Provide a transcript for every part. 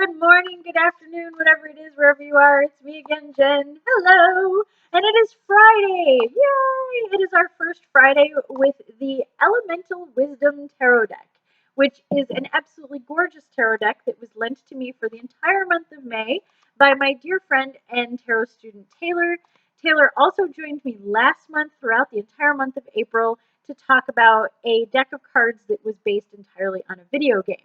Good morning, good afternoon, whatever it is, wherever you are. It's me again, Jen. Hello! And it is Friday! Yay! It is our first Friday with the Elemental Wisdom Tarot deck, which is an absolutely gorgeous tarot deck that was lent to me for the entire month of May by my dear friend and tarot student Taylor. Taylor also joined me last month throughout the entire month of April to talk about a deck of cards that was based entirely on a video game.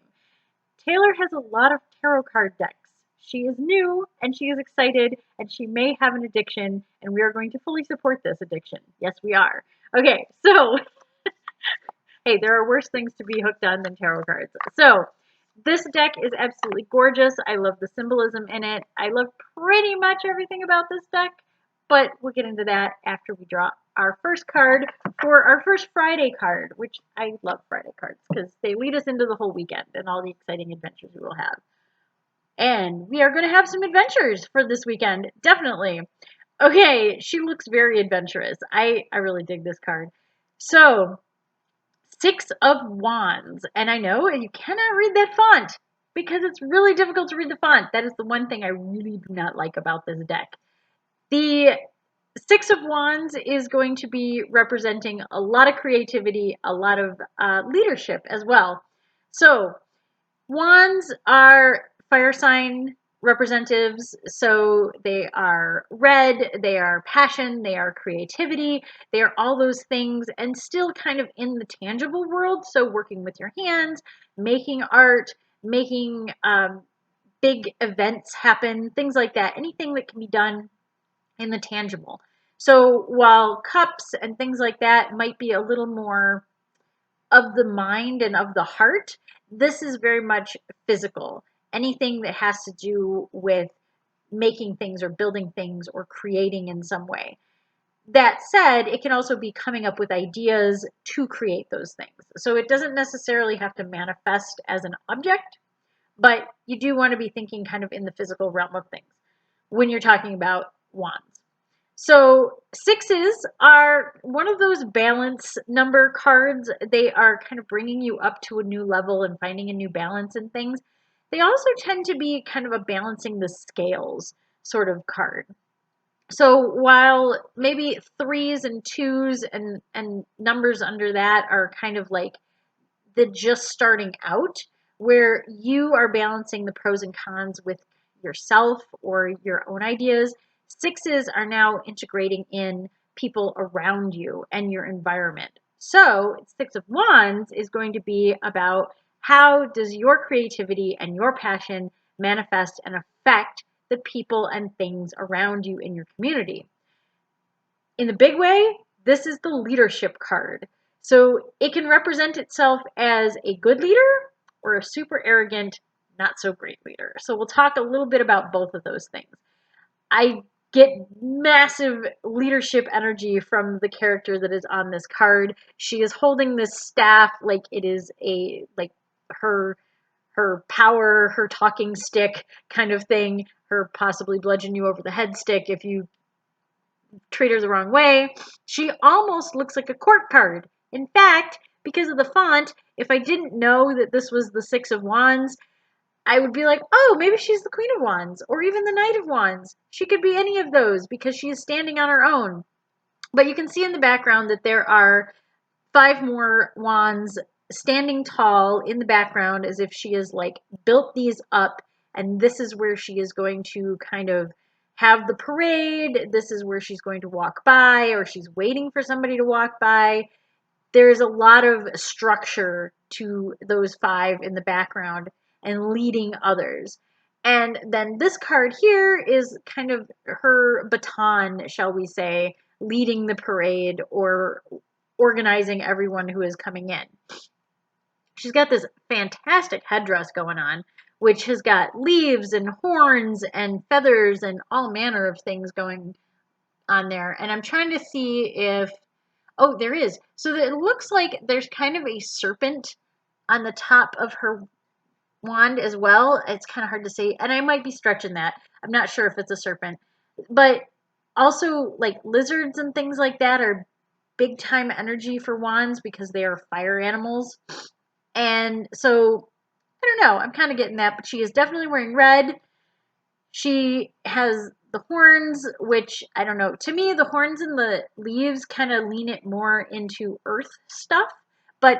Taylor has a lot of tarot card decks. She is new and she is excited and she may have an addiction, and we are going to fully support this addiction. Yes, we are. Okay, so hey, there are worse things to be hooked on than tarot cards. So this deck is absolutely gorgeous. I love the symbolism in it. I love pretty much everything about this deck, but we'll get into that after we draw our first card for our first Friday card, which I love Friday cards because they lead us into the whole weekend and all the exciting adventures we will have. And we are going to have some adventures for this weekend, definitely. Okay, she looks very adventurous. I really dig this card. So, Six of Wands. And I know you cannot read that font because it's really difficult to read the font. That is the one thing I really do not like about this deck. The Six of Wands is going to be representing a lot of creativity, a lot of leadership as well. So, Wands are fire sign representatives, so they are red, they are passion, they are creativity, they are all those things, and still kind of in the tangible world. So working with your hands, making art, making big events happen, things like that. Anything that can be done in the tangible. So while cups and things like that might be a little more of the mind and of the heart, this is very much physical. Anything that has to do with making things or building things or creating in some way. That said, it can also be coming up with ideas to create those things. So it doesn't necessarily have to manifest as an object, but you do want to be thinking kind of in the physical realm of things when you're talking about wands. So sixes are one of those balance number cards. They are kind of bringing you up to a new level and finding a new balance in things. They also tend to be kind of a balancing the scales sort of card. So while maybe threes and twos and numbers under that are kind of like the just starting out, where you are balancing the pros and cons with yourself or your own ideas, sixes are now integrating in people around you and your environment. So Six of Wands is going to be about how does your creativity and your passion manifest and affect the people and things around you in your community. In the big way, this is the leadership card. So it can represent itself as a good leader or a super arrogant, not so great leader. So we'll talk a little bit about both of those things. I get massive leadership energy from the character that is on this card. She is holding this staff like it is her power, her talking stick kind of thing, her possibly bludgeon you over the head stick if you treat her the wrong way. She almost looks like a court card. In fact, because of the font, if I didn't know that this was the Six of Wands, I would be like, oh, maybe she's the Queen of Wands or even the Knight of Wands. She could be any of those because she is standing on her own. But you can see in the background that there are 5 more wands standing tall in the background as if she has like built these up, and this is where she is going to kind of have the parade. This is where she's going to walk by, or she's waiting for somebody to walk by. There's a lot of structure to those 5 in the background and leading others. And then this card here is kind of her baton, shall we say, leading the parade or organizing everyone who is coming in. She's got this fantastic headdress going on, which has got leaves and horns and feathers and all manner of things going on there. And I'm trying to see if, oh, there is. So it looks like there's kind of a serpent on the top of her wand as well. It's kind of hard to see, and I might be stretching that. I'm not sure if it's a serpent, but also like lizards and things like that are big time energy for wands because they are fire animals. And so don't know. I'm kind of getting that, but she is definitely wearing red. She has the horns, which I don't know. To me, the horns and the leaves kind of lean it more into earth stuff, but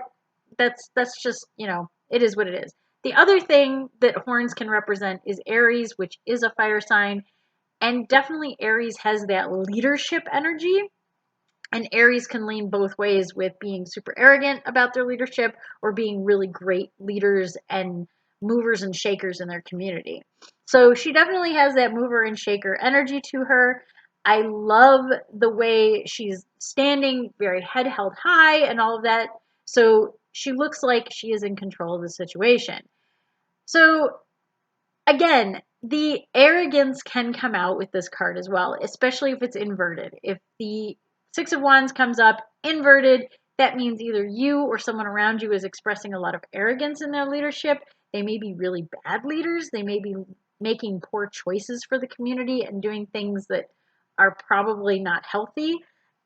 that's just, it is what it is. The other thing that horns can represent is Aries, which is a fire sign, and definitely Aries has that leadership energy. And Aries can lean both ways with being super arrogant about their leadership or being really great leaders and movers and shakers in their community. So she definitely has that mover and shaker energy to her. I love the way she's standing, very head held high, and all of that. So she looks like she is in control of the situation. So again, the arrogance can come out with this card as well, especially if it's inverted. If the Six of Wands comes up inverted, that means either you or someone around you is expressing a lot of arrogance in their leadership. They may be really bad leaders. They may be making poor choices for the community and doing things that are probably not healthy.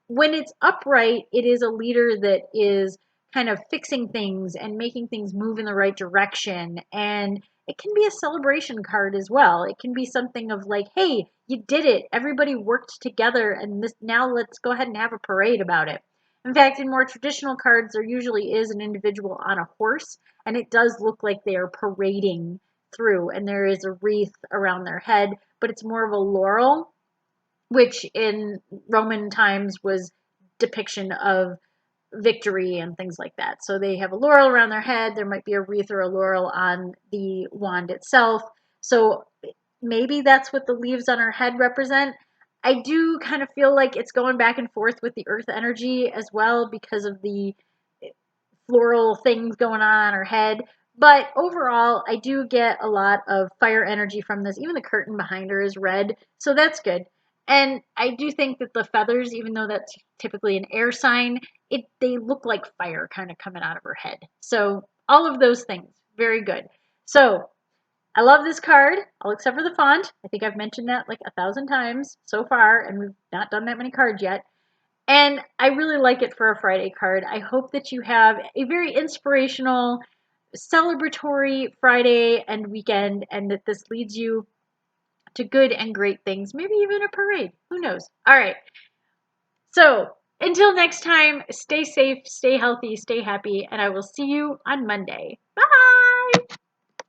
When it's upright, it is a leader that is kind of fixing things and making things move in the right direction. And it can be a celebration card as well. It can be something of like, hey, you did it. Everybody worked together, and now let's go ahead and have a parade about it. In fact, in more traditional cards, there usually is an individual on a horse, and it does look like they are parading through, and there is a wreath around their head, but it's more of a laurel, which in Roman times was depiction of victory and things like that. So they have a laurel around their head. There might be a wreath or a laurel on the wand itself. So maybe that's what the leaves on her head represent. I do kind of feel like it's going back and forth with the earth energy as well because of the floral things going on her head. But overall, I do get a lot of fire energy from this. Even the curtain behind her is red, so that's good. And I do think that the feathers, even though that's typically an air sign, they look like fire kind of coming out of her head. So all of those things, very good. So I love this card, all except for the font. I think I've mentioned that like 1,000 times so far, and we've not done that many cards yet. And I really like it for a Friday card. I hope that you have a very inspirational, celebratory Friday and weekend, and that this leads you to good and great things, maybe even a parade. Who knows? All right. So until next time, stay safe, stay healthy, stay happy, and I will see you on Monday. Bye.